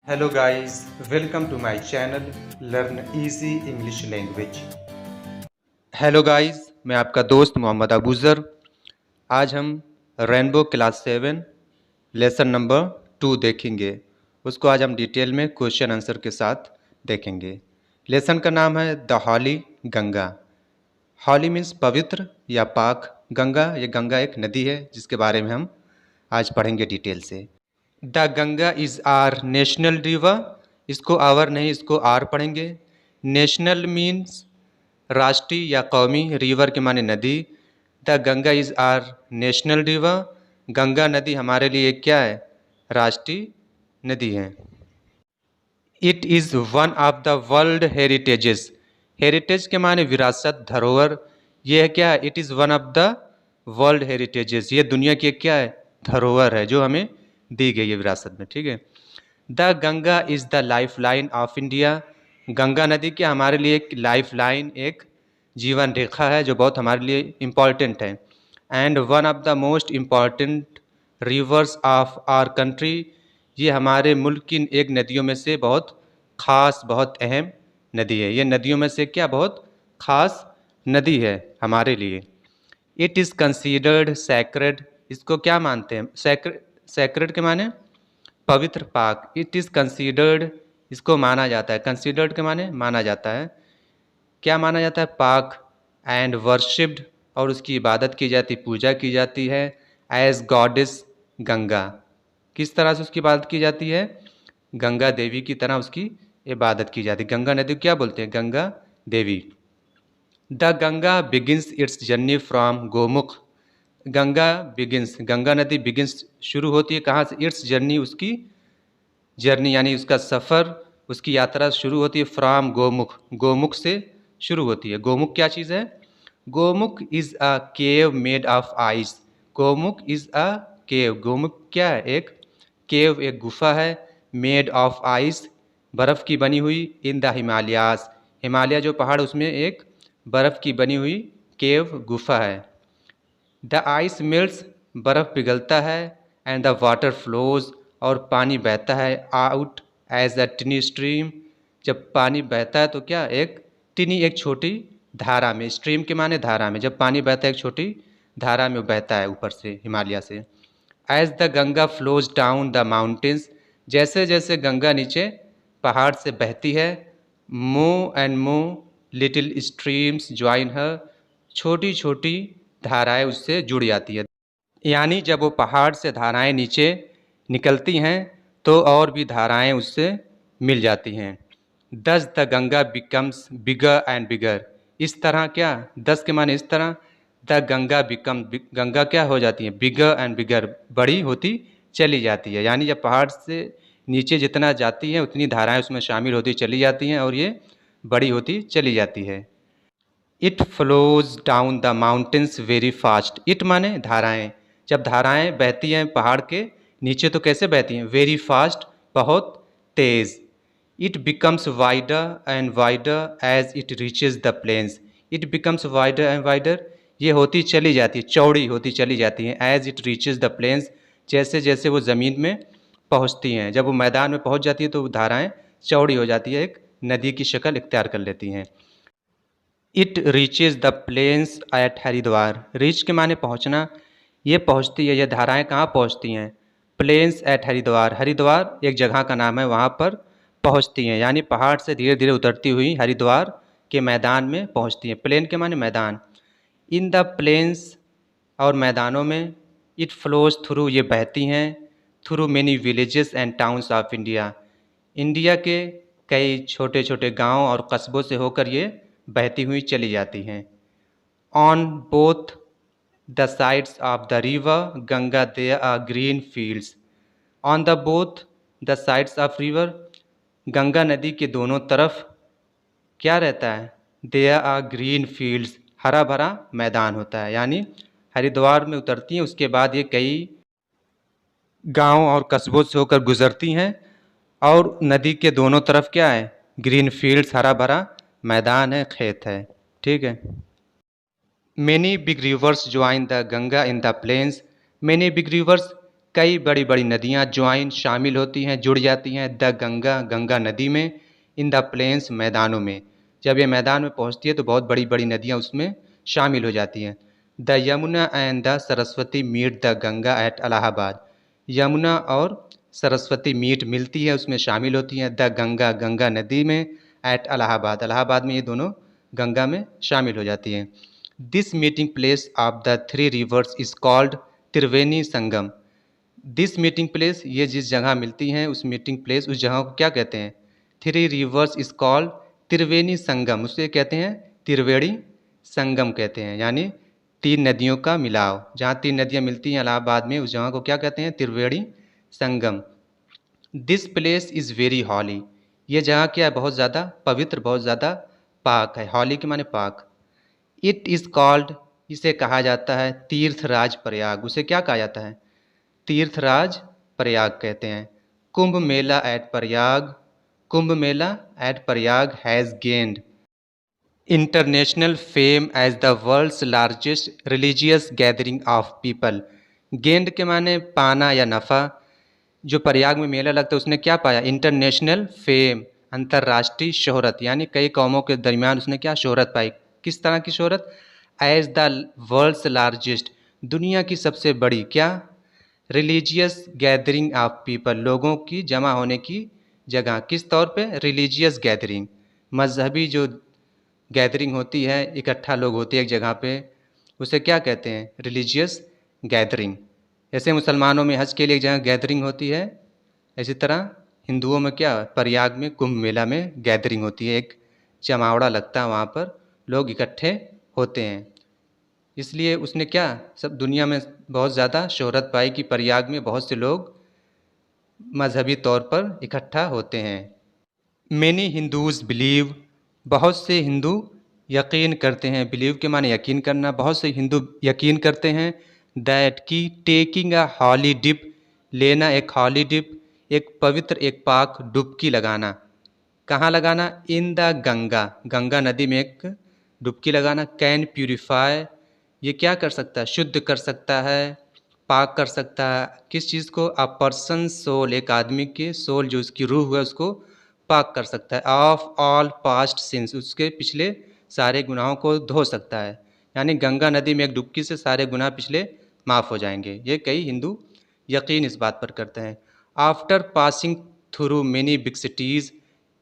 Hello guys, welcome to my channel Learn Easy English Language। Hello guys, मैं आपका दोस्त मोहम्मद अबूज़र। आज हम रेनबो क्लास 7 लेसन नंबर 2 देखेंगे। उसको आज हम डिटेल में क्वेश्चन आंसर के साथ देखेंगे। लेसन का नाम है the holy Ganga. Holy means पवित्र या पाक। गंगा, ये गंगा एक नदी है जिसके बारे में हम आज पढ़ेंगे डिटेल से। The Ganga is our national river. इसको आवर नहीं, इसको आर पढ़ेंगे। नेशनल मीन्स राष्ट्रीय या कौमी, रिवर के माने नदी। The Ganga is our national river. Ganga नदी हमारे लिए क्या है? राष्ट्रीय नदी है। It is one of the world heritages. Heritage के माने विरासत, धरोहर। ये है क्या है? It is one of the world heritages. ये दुनिया की क्या है? धरोहर है जो हमें दी गई है विरासत में। ठीक है। The Ganga is the life line of India. Ganga नदी क्या हमारे लिए एक लाइफ लाइन, एक जीवन रेखा है जो बहुत हमारे लिए इम्पॉर्टेंट है। And one of the most important rivers of our country. ये हमारे मुल्क की एक नदियों में से बहुत ख़ास, बहुत अहम नदी है। ये नदियों में से क्या बहुत ख़ास नदी है हमारे लिए। It is considered sacred. इसको क्या मानते हैं? सैक्रेड, सैक्रेड के माने पवित्र, पाक। इट इज़ कंसीडर्ड, इसको माना जाता है। कंसीडर्ड के माने माना जाता है। क्या माना जाता है? पाक। एंड वर्शिप्ड, और उसकी इबादत की जाती, पूजा की जाती है। As goddess Ganga. किस तरह से उसकी इबादत की जाती है? गंगा देवी की तरह उसकी इबादत की जाती है। गंगा नदी को क्या बोलते हैं? Ganga Devi. The Ganga begins its journey from Gomukh. Ganga begins, Ganga नदी बिगिंस शुरू होती है कहाँ से? इट्स जर्नी, उसकी जर्नी यानी उसका सफ़र, उसकी यात्रा शुरू होती है फ्रॉम गोमुख। गोमुख से शुरू होती है। गोमुख क्या चीज़ है? Gomukh is a cave made of ice. Gomukh is a cave. Gomukh क्या है? एक केव, एक गुफा है। मेड ऑफ आइस, बर्फ़ की बनी हुई। इन द हिमालयास, हिमालय जो पहाड़ उसमें एक बर्फ़ की बनी हुई केव, गुफा है। द आइस मेल्ट्स, बर्फ़ पिघलता है। एंड द वाटर फ्लोज, और पानी बहता है। Out as a tiny stream, जब पानी बहता है तो क्या? एक टिनी, एक छोटी धारा में। स्ट्रीम के माने धारा में। जब पानी बहता है एक छोटी धारा में बहता है ऊपर से, हिमालय से। As the Ganga flows down the mountains, जैसे जैसे गंगा नीचे पहाड़ से बहती है। More and more little streams join her, छोटी छोटी धाराएं उससे जुड़ जाती है। यानी जब वो पहाड़ से धाराएं नीचे निकलती हैं तो और भी धाराएं उससे मिल जाती हैं। दस the Ganga becomes bigger and bigger, इस तरह क्या? दस के माने इस तरह। द गंगा बिकम, गंगा क्या हो जाती है? बिगर एंड बिगर, बड़ी होती चली जाती है। यानी जब पहाड़ से नीचे जितना जाती है उतनी धाराएं उसमें शामिल होती चली जाती हैं और ये बड़ी होती चली जाती है। It flows down the mountains very fast. It माने धाराएं। जब धाराएं बहती हैं पहाड़ के नीचे तो कैसे बहती हैं? वेरी फास्ट, बहुत तेज़। It becomes wider and wider as it reaches the plains. It becomes wider and wider, ये होती चली जाती है, चौड़ी होती चली जाती हैं। As it reaches the plains, जैसे जैसे वो ज़मीन में पहुंचती हैं। जब वो मैदान में पहुंच जाती है तो वो धाराएं चौड़ी हो जाती है, एक नदी की शक्ल इख्तियार कर लेती हैं। It reaches the plains at Haridwar. Reach के माने पहुंचना। ये पहुंचती है, ये धाराएं कहाँ पहुंचती हैं? Planes at Haridwar. हरिद्वार एक जगह का नाम है, वहाँ पर पहुंचती हैं। यानी पहाड़ से धीरे धीरे उतरती हुई हरिद्वार के मैदान में पहुंचती हैं। प्लेन के माने मैदान। इन द प्लेन्स, और मैदानों में। इट फ्लोज थ्रू, ये बहती हैं। Through many villages and towns of India. India के कई छोटे छोटे गांव और कस्बों से होकर ये बहती हुई चली जाती हैं। On both the sides of the river Ganga there are green fields. On the both the sides of river, Ganga नदी के दोनों तरफ क्या रहता है? देयर आर ग्रीन फील्ड्स, हरा भरा मैदान होता है। यानी हरिद्वार में उतरती हैं, उसके बाद ये कई गांव और कस्बों से होकर गुजरती हैं और नदी के दोनों तरफ क्या है? ग्रीन फील्ड्स, हरा भरा मैदान है, खेत है। ठीक है। Many big rivers join the Ganga in the plains. Many big rivers, कई बड़ी बड़ी नदियाँ ज्वाइन शामिल होती हैं, जुड़ जाती हैं द गंगा गंगा नदी में, इन द प्लेन्स मैदानों में। जब ये मैदान में पहुँचती है तो बहुत बड़ी बड़ी नदियाँ उसमें शामिल हो जाती हैं। The Yamuna and the Saraswati meet the Ganga at Allahabad. Yamuna और सरस्वती मीट मिलती है, उसमें शामिल होती हैं द गंगा गंगा नदी में, एट इलाहाबाद इलाहाबाद में ये दोनों गंगा में शामिल हो जाती हैं। This meeting place of the three reverse is called Triveni Sangam. This meeting place, ये जिस जगह मिलती हैं उस मीटिंग प्लेस, उस जगह को क्या कहते हैं? Three reverse is called Triveni Sangam, उसे कहते हैं त्रिवेणी संगम कहते हैं, यानी तीन नदियों का मिलाव। जहाँ तीन नदियाँ मिलती हैं इलाहाबाद में, उस जगह को क्या कहते हैं? Triveni Sangam. This place is very हॉली। ये जगह क्या है? बहुत ज़्यादा पवित्र, बहुत ज़्यादा पाक है। हॉली के माने पाक। इट इज़ कॉल्ड, इसे कहा जाता है तीर्थराज प्रयाग। उसे क्या कहा जाता है? तीर्थराज प्रयाग कहते हैं। Kumbh Mela at Prayag, Kumbh Mela at Prayag has gained international fame as the world's largest religious gathering of people. Gained के माने पाना या नफ़ा। जो प्रयाग में मेला लगता है उसने क्या पाया? इंटरनेशनल फेम, अंतर्राष्ट्रीय शोहरत, यानी कई कौमों के दरमियान उसने क्या शोहरत पाई? किस तरह की शोहरत? एज द वर्ल्ड्स लार्जेस्ट, दुनिया की सबसे बड़ी क्या? रिलीजियस गैदरिंग ऑफ पीपल, लोगों की जमा होने की जगह। किस तौर पे? रिलीजियस गैदरिंग, मजहबी जो गैदरिंग होती है, इकट्ठा लोग होते हैं एक जगह पे, उसे क्या कहते हैं? Religious gathering. जैसे मुसलमानों में हज के लिए एक जगह गैदरिंग होती है, इसी तरह हिंदुओं में क्या? प्रयाग में कुंभ मेला में गैदरिंग होती है, एक जमावड़ा लगता है, वहाँ पर लोग इकट्ठे होते हैं। इसलिए उसने क्या सब दुनिया में बहुत ज़्यादा शोहरत पाई कि प्रयाग में बहुत से लोग मजहबी तौर पर इकट्ठा होते हैं। मैनी हिंदूज़ बिलीव, बहुत से हिंदू यकीन करते हैं। बिलीव के माने यकीन करना। बहुत से हिंदू यकीन करते हैं दैट की टेकिंग अ हॉली डिप, लेना एक हॉली डिप, एक पवित्र एक पाक डुबकी लगाना। कहाँ लगाना? इन द गंगा, गंगा नदी में एक डुबकी लगाना। कैन प्यूरिफाई, ये क्या कर सकता है? शुद्ध कर सकता है, पाक कर सकता है। किस चीज़ को? अ पर्सन सोल, एक आदमी के सोल जो उसकी रूह है उसको पाक कर सकता है। ऑफ ऑल पास्ट सिंस, उसके पिछले सारे गुनाहों को धो सकता है। यानी गंगा नदी में एक डुबकी से सारे गुनाह पिछले माफ़ हो जाएंगे। ये कई हिंदू यकीन इस बात पर करते हैं। After passing through many big cities,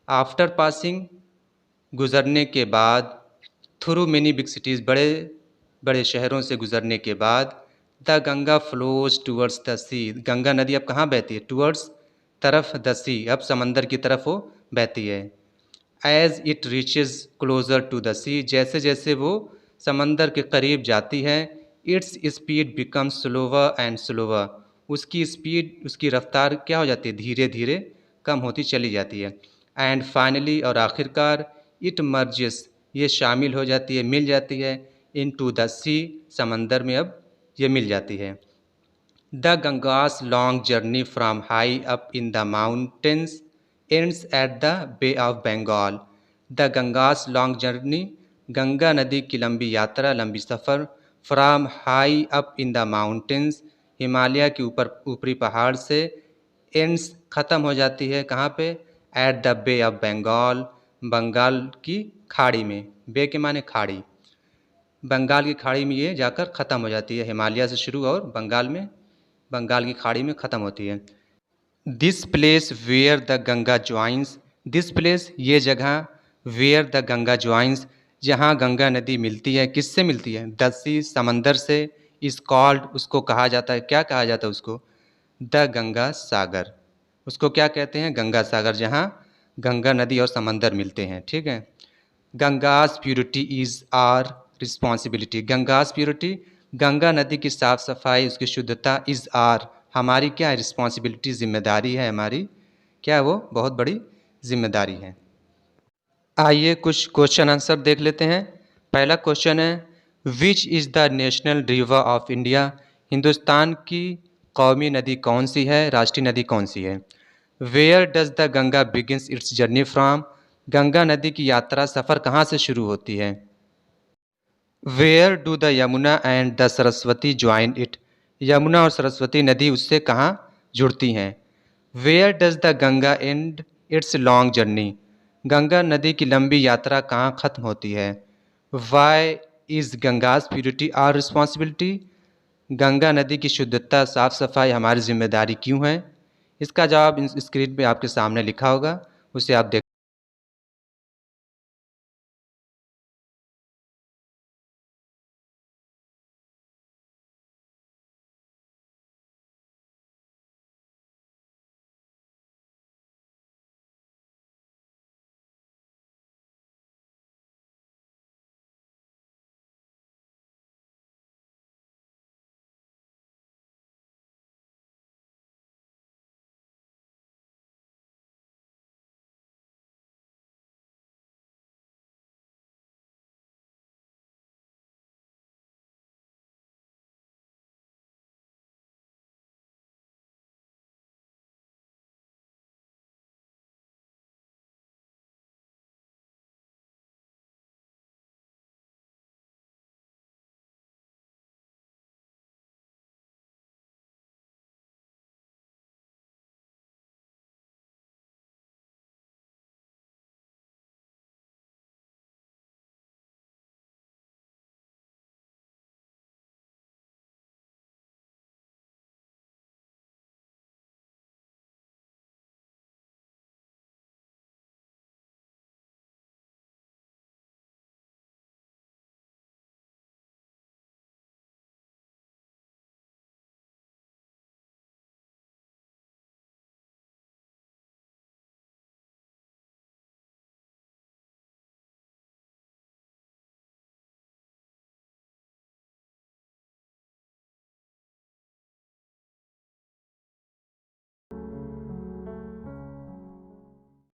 after passing गुज़रने के बाद, थ्रू मेनी बिग सिटीज़, बड़े बड़े शहरों से गुज़रने के बाद, the Ganga flows towards the sea, Ganga नदी अब कहाँ बहती है? टूवर्ड्स, तरफ, द सी, अब समंदर की तरफ वो बहती है। As it reaches closer to the sea, जैसे जैसे वो समंदर के करीब जाती है, its speed becomes slower and slower, उसकी स्पीड, उसकी रफ्तार क्या हो जाती है? धीरे धीरे कम होती चली जाती है। एंड फाइनली, और आखिरकार, इट मर्जेस, ये शामिल हो जाती है, मिल जाती है, इन टू द सी, समंदर में अब ये मिल जाती है। The Ganga's long journey from high up in the mountains ends at the bay of Bengal. The Ganga's long journey, Ganga नदी की लंबी यात्रा, लंबी सफ़र, from high up in the mountains, Himalaya के ऊपर ऊपरी पहाड़ से, एंड्स ख़त्म हो जाती है कहाँ पे? At the bay of Bengal, Bengal की खाड़ी में। बे के माने खाड़ी, बंगाल की खाड़ी में ये जाकर ख़त्म हो जाती है। हिमालय से शुरू और बंगाल में, बंगाल की खाड़ी में ख़त्म होती है। This place where the Ganga joins, this place, ये जगह, वेयर द गंगा ज्वाइंस, जहाँ गंगा नदी मिलती है, किससे मिलती है? द सी, समंदर से। इस कॉल्ड, उसको कहा जाता है, क्या कहा जाता है उसको? द गंगा सागर, उसको क्या कहते हैं? गंगा सागर, जहाँ गंगा नदी और समंदर मिलते हैं। ठीक है। Ganga's purity is our responsibility, Ganga's purity, Ganga नदी की साफ़ सफाई, उसकी शुद्धता, इज़ आर, हमारी क्या है? रिस्पॉन्सिबिलिटी, जिम्मेदारी है हमारी। क्या है वो? बहुत बड़ी जिम्मेदारी है। आइए कुछ क्वेश्चन आंसर देख लेते हैं। पहला क्वेश्चन है, which is the national river of India, Hindustan की कौमी नदी कौन सी है? राष्ट्रीय नदी कौन सी है? Where does the Ganga begins its journey from, Ganga नदी की यात्रा, सफ़र कहाँ से शुरू होती है? Where do the Yamuna and the Saraswati join it, Yamuna और सरस्वती नदी उससे कहाँ जुड़ती हैं? Where does the Ganga end its long journey? Ganga नदी की लंबी यात्रा कहाँ खत्म होती है? Why is Ganga's purity our responsibility? Ganga नदी की शुद्धता साफ सफाई हमारी जिम्मेदारी क्यों है? इसका जवाब स्क्रीन पे आपके सामने लिखा होगा, उसे आप देख